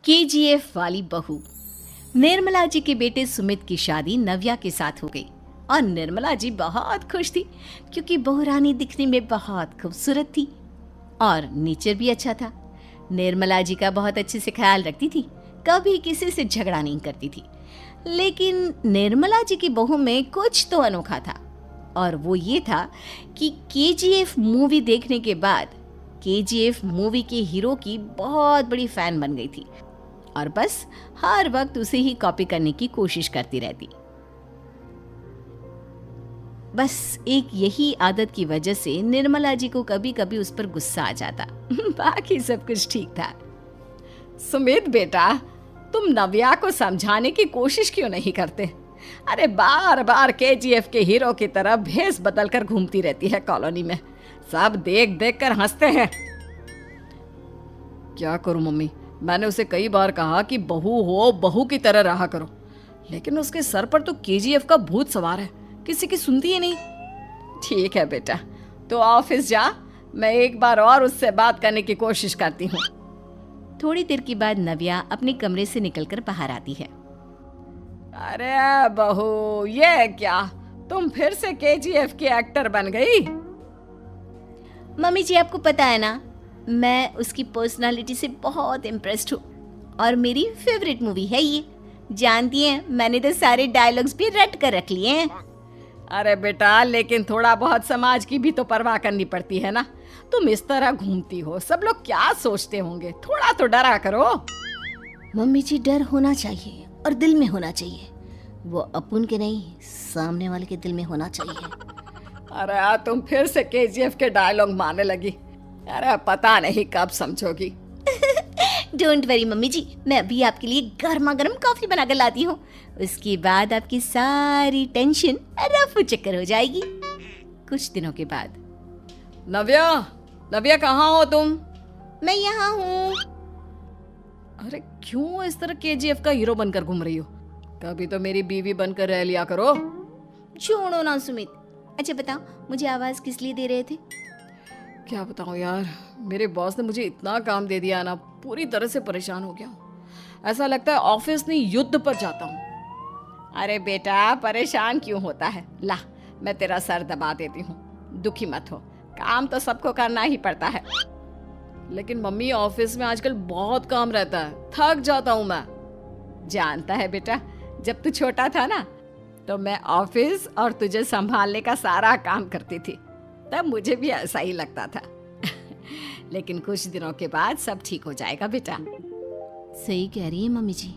KGF वाली बहू। निर्मला जी के बेटे सुमित की शादी नव्या के साथ हो गई और निर्मला जी बहुत खुश थी क्योंकि बहू रानी दिखने में बहुत खूबसूरत थी और नेचर भी अच्छा था। निर्मला जी का बहुत अच्छे से ख्याल रखती थी, कभी किसी से झगड़ा नहीं करती थी। लेकिन निर्मला जी की बहू में कुछ तो अनोखा था और वो ये था कि केजीएफ मूवी देखने के बाद केजीएफ मूवी के हीरो की बहुत बड़ी फैन बन गई थी और बस हर वक्त उसे ही कॉपी करने की कोशिश करती रहती। बस एक यही आदत की वजह से निर्मला जी को कभी कभी उस पर गुस्सा आ जाता। बाकी सब कुछ ठीक था। सुमित बेटा, तुम नव्या को समझाने की कोशिश क्यों नहीं करते? अरे बार बार केजीएफ के हीरो की तरह भेस बदल कर घूमती रहती है कॉलोनी में, सब देख देख कर हंसते हैं। क्या करूं मम्मी, मैंने उसे कई बार कहा कि बहू हो, बहू की तरह रहा करो, लेकिन उसके सर पर तो केजीएफ का भूत सवार है, किसी की सुनती ही नहीं। ठीक है बेटा, तो ऑफिस जा, मैं एक बार और उससे बात करने की कोशिश करती हूँ। थोड़ी देर के बाद नव्या अपने कमरे से निकलकर बाहर आती है। अरे बहू, ये क्या, तुम फिर से केजीएफ की एक्टर बन गई? मम्मी जी, आपको पता है ना, मैं उसकी पर्सनालिटी से बहुत इम्प्रेस्ड हूँ और मेरी फेवरेट मूवी है ये। जानती हैं, मैंने तो सारे डायलॉग्स भी रट कर रख लिए हैं। अरे बेटा, लेकिन थोड़ा बहुत समाज की भी तो परवाह करनी पड़ती है ना। तुम इस तरह घूमती हो, सब लोग क्या सोचते होंगे, थोड़ा तो डरा करो। मम्मी जी, डर होना चाहिए और दिल में होना चाहिए, वो अपुन के नहीं, सामने वाले के दिल में होना चाहिए। अरे तुम फिर से केजीएफ के डायलॉग मारने लगी। अरे पता नहीं कब समझोगी। डोंट वरी मम्मी जी, मैं अभी आपके लिए गर्मा गर्म कॉफी बना कर लाती हूँ। उसके बाद आपकी सारी टेंशन रफू चक्कर हो जाएगी। कुछ दिनों के बाद। नव्या, नव्या कहाँ हो तुम? मैं यहाँ हूँ। अरे क्यों इस तरह केजीएफ का हीरो बनकर घूम रही हो? कभी तो मेरी बीवी बनकर रह लिया करो। छोड़ो ना सुमित। अच्छा बताओ, मुझे आवाज किस लिए दे रहे थे? क्या बताऊं यार, मेरे बॉस ने मुझे इतना काम दे दिया ना, पूरी तरह से परेशान हो गया हूँ। ऐसा लगता है ऑफिस नहीं, युद्ध पर जाता हूँ। अरे बेटा, परेशान क्यों होता है? ला, मैं तेरा सर दबा देती हूँ, दुखी मत हो, काम तो सबको करना ही पड़ता है। लेकिन मम्मी, ऑफिस में आजकल बहुत काम रहता है, थक जाता हूँ मैं। जानता है बेटा, जब तू छोटा था ना, तो मैं ऑफिस और तुझे संभालने का सारा काम करती थी, तब मुझे भी ऐसा ही लगता था। लेकिन कुछ दिनों के बाद सब ठीक हो जाएगा बेटा। सही कह रही है मम्मी जी,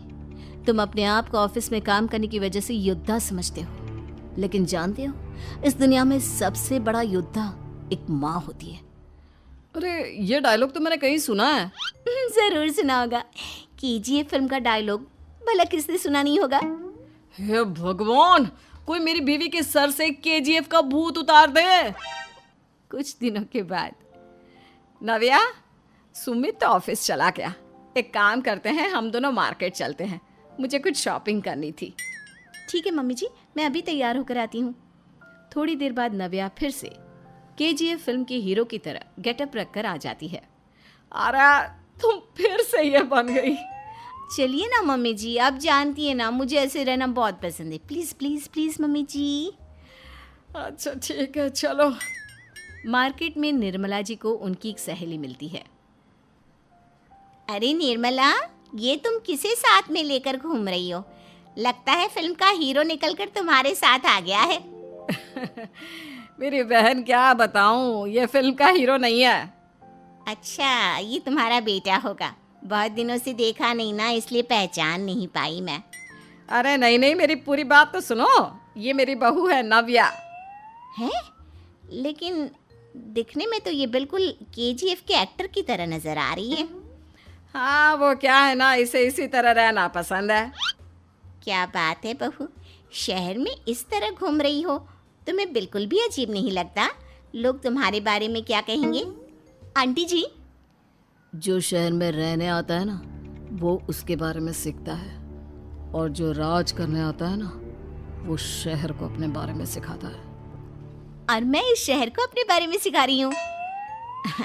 तुम अपने आप को ऑफिस में काम करने की वजह से योद्धा समझते हो, लेकिन जानते हो, इस दुनिया में सबसे बड़ा योद्धा एक माँ होती है। अरे ये डायलॉग तो मैंने कहीं सुना है। जरूर सुना होगा, केजीएफ फिल्म का डायलॉग, भला किसने सुना नहीं होगा? हे भगवान, कोई मेरी बीवी के सर से केजीएफ का भूत उतार दे। कुछ दिनों के बाद। नव्या, सुमित तो ऑफिस चला गया, एक काम करते हैं, हम दोनों मार्केट चलते हैं, मुझे कुछ शॉपिंग करनी थी। ठीक है मम्मी जी, मैं अभी तैयार होकर आती हूँ। थोड़ी देर बाद नव्या फिर से केजीएफ फिल्म के हीरो की तरह गेटअप रखकर आ जाती है। अरे तुम फिर से ये बन गई। चलिए ना मम्मी जी, आप जानती है ना, मुझे ऐसे रहना बहुत पसंद है। प्लीज प्लीज प्लीज मम्मी जी। अच्छा ठीक है, चलो। मार्केट में निर्मला जी को उनकी एक सहेली मिलती है। अरे निर्मला, ये तुम किसे साथ में लेकर घूम रही हो? लगता है फिल्म का हीरो निकलकर तुम्हारे साथ आ गया है। मेरी बहन, क्या बताऊं, ये फिल्म का हीरो नहीं है। अच्छा, ये तुम्हारा बेटा होगा, बहुत दिनों से देखा नहीं ना, इसलिए पहचान नहीं पाई मैं। अरे नहीं नहीं, मेरी पूरी बात तो सुनो, ये मेरी बहू है नव्या। है? लेकिन दिखने में तो ये बिल्कुल केजीएफ के एक्टर की तरह नजर आ रही है। हाँ, वो क्या है ना, इसे इसी तरह रहना पसंद है। क्या बात है बहू, शहर में इस तरह घूम रही हो, तुम्हें बिल्कुल भी अजीब नहीं लगता? लोग तुम्हारे बारे में क्या कहेंगे? आंटी जी, जो शहर में रहने आता है ना, वो उसके बारे में सीखता है, और जो राज करने आता है ना, वो शहर को अपने बारे में सिखाता है। और मैं इस शहर को अपने बारे में सिखा रही हूँ।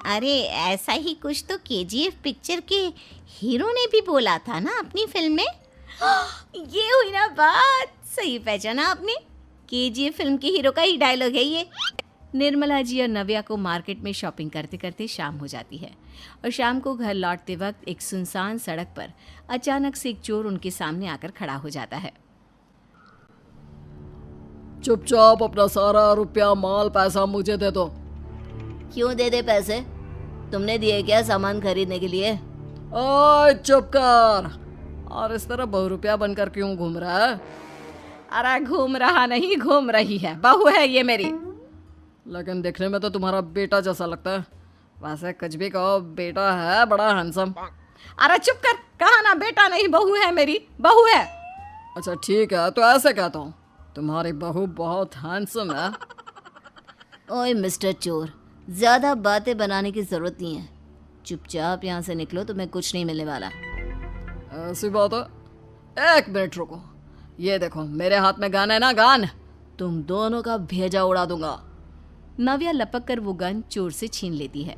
अरे ऐसा ही कुछ तो केजीएफ पिक्चर के हीरो ने भी बोला था ना अपनी फिल्म में। ये हुई ना बात, सही पहचाना आपने। केजीएफ फिल्म के हीरो का ही डायलॉग है ये। निर्मला जी और नव्या को मार्केट में शॉपिंग करते करते शाम हो जाती है और शाम को घर लौटते वक्त एक सुनसान सड़क पर अचानक से एक चोर उनके सामने आकर खड़ा हो जाता है। चुपचाप अपना सारा रुपया माल पैसा मुझे दे दो। क्यों दे दे पैसे? तुमने दिए क्या सामान खरीदने के लिए? ओए चुप कर। और इस तरह बहुरुपया बनकर क्यों घूम रहा है? अरे घूम रहा नहीं, घूम रही है, बहू है ये मेरी। लेकिन देखने में तो तुम्हारा बेटा जैसा लगता है। वैसे कुछ भी कहो, बेटा है बड़ा हैंडसम। अरे चुप कर, कहा ना बेटा नहीं बहू है मेरी, बहू है। अच्छा ठीक है, तो ऐसे कहता हूँ, तुम्हारी बहू बहुत हैंडसम है। ओए मिस्टर चोर, ज्यादा बातें बनाने की जरूरत नहीं है। चुपचाप यहाँ से निकलो, तुम्हें कुछ नहीं मिलने वाला। ऐसी बात है। एक मिनट रुको, ये देखो मेरे हाथ में गन है ना, गन। तुम दोनों का भेजा उड़ा दूंगा। नव्या लपक कर वो गन चोर से छीन लेती है।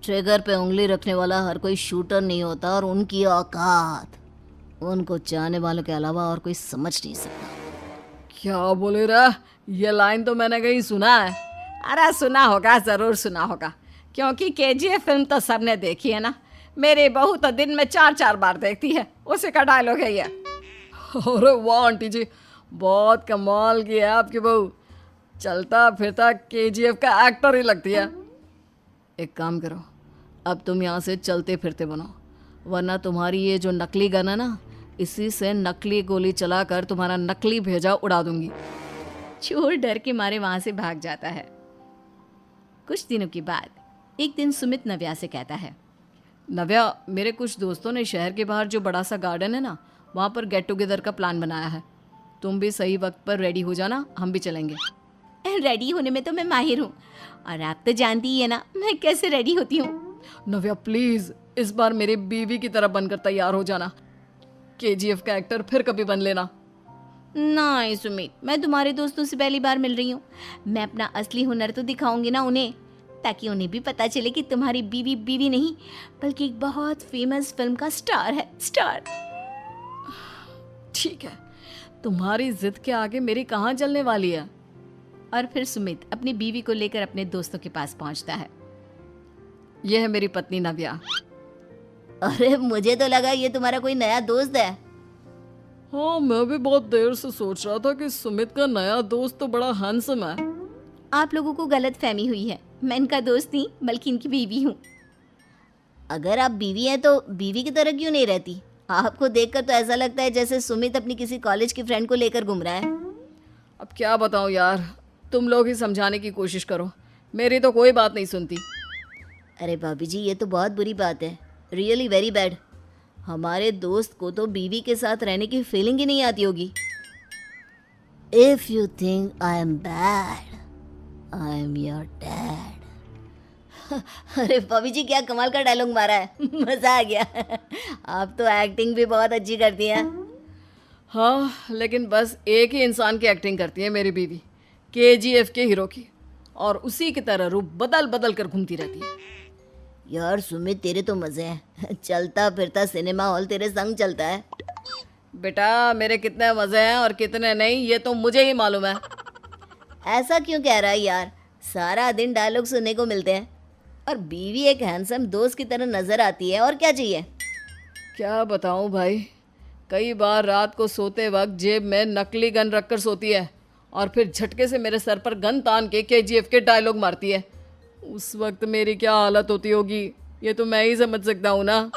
ट्रिगर पे उंगली रखने वाला हर कोई शूटर नहीं होता, और उनकी औकात उनको चाहने वालों के अलावा और कोई समझ नहीं सकता। क्या बोले रे? ये लाइन तो मैंने कहीं सुना है। अरे सुना होगा, जरूर सुना होगा, क्योंकि केजीएफ फिल्म तो सबने देखी है ना। मेरी बहू तो दिन में 4-4 बार देखती है, उसी का डायलॉग है ये। अरे वाह आंटी जी, बहुत कमाल की है आपकी बहू। चलता फिरता केजीएफ का एक्टर ही लगती है। एक काम करो, अब तुम यहाँ से चलते फिरते बनो, वरना तुम्हारी ये जो नकली गन है ना, इसी से नकली गोली चलाकर तुम्हारा नकली भेजा उड़ा दूंगी। चोर डर के मारे वहां से भाग जाता है। कुछ दिनों के बाद एक दिन सुमित नव्या से कहता है, नव्या, मेरे कुछ दोस्तों ने शहर के बाहर जो बड़ा सा गार्डन है ना, वहाँ पर गेट टुगेदर का प्लान बनाया है। तुम भी सही वक्त पर रेडी हो जाना, हम भी चलेंगे। रेडी होने में तो मैं माहिर हूँ, और आप तो जानती ही है ना मैं कैसे रेडी होती हूँ। नव्या प्लीज, इस बार मेरी बीवी की तरह बनकर तैयार हो जाना। केजीएफ का एक्टर फिर कभी बन लेना। नहीं सुमित, मैं तुम्हारे दोस्तों से पहली बार मिल रही हूँ। मैं अपना असली हुनर तो दिखाऊंगी ना उन्हें, ताकि उन्हें भी पता चले कि तुम्हारी बीवी बीवी नहीं, बल्कि एक बहुत फेमस फिल्म का स्टार है, स्टार। ठीक है, तुम्हारी जिद के आगे मेरी कहाँ जलने वाली है। और फिर सुमित अपनी बीवी को लेकर अपने दोस्तों के पास पहुंचता है। यह है मेरी पत्नी नव्या। अरे मुझे तो लगा ये तुम्हारा कोई नया दोस्त है। हाँ, मैं भी बहुत देर से सोच रहा था कि सुमित का नया दोस्त तो बड़ा हैंडसम है। आप लोगों को गलत फहमी हुई है, मैं इनका दोस्त नहीं बल्कि इनकी बीवी हूँ। अगर आप बीवी हैं तो बीवी की तरह क्यों नहीं रहती? आपको देखकर तो ऐसा लगता है जैसे सुमित अपनी किसी कॉलेज की फ्रेंड को लेकर घूम रहा है। अब क्या बताऊँ यार, तुम लोग ही समझाने की कोशिश करो, मेरी तो कोई बात नहीं सुनती। अरे भाभी जी, ये तो बहुत बुरी बात है, रियली वेरी बैड। हमारे दोस्त को तो बीवी के साथ रहने की फीलिंग ही नहीं आती होगी। If you think I am bad, I am your dad. अरे भाभी जी, क्या कमाल का डायलॉग मारा है, मजा आ गया। आप तो एक्टिंग भी बहुत अच्छी करती हैं। हाँ, लेकिन बस एक ही इंसान की एक्टिंग करती है मेरी बीवी, केजीएफ के हीरो की, और उसी की तरह रूप बदल बदल कर घूमती रहती है। यार सुमित, तेरे तो मजे हैं, चलता फिरता सिनेमा हॉल तेरे संग चलता है। बेटा, मेरे कितने मजे हैं और कितने नहीं ये तो मुझे ही मालूम है। ऐसा क्यों कह रहा है यार, सारा दिन डायलॉग सुनने को मिलते हैं, और बीवी एक हैंडसम दोस्त की तरह नजर आती है, और क्या चाहिए? क्या बताऊं भाई, कई बार रात को सोते वक्त जेब में नकली गन रखकर सोती है, और फिर झटके से मेरे सर पर गन तान के केजीएफ के डायलॉग मारती है। उस वक्त मेरी क्या हालत होती होगी, ये तो मैं ही समझ सकता हूँ ना।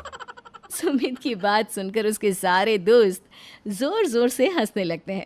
सुमित की बात सुनकर उसके सारे दोस्त जोर जोर से हंसने लगते हैं।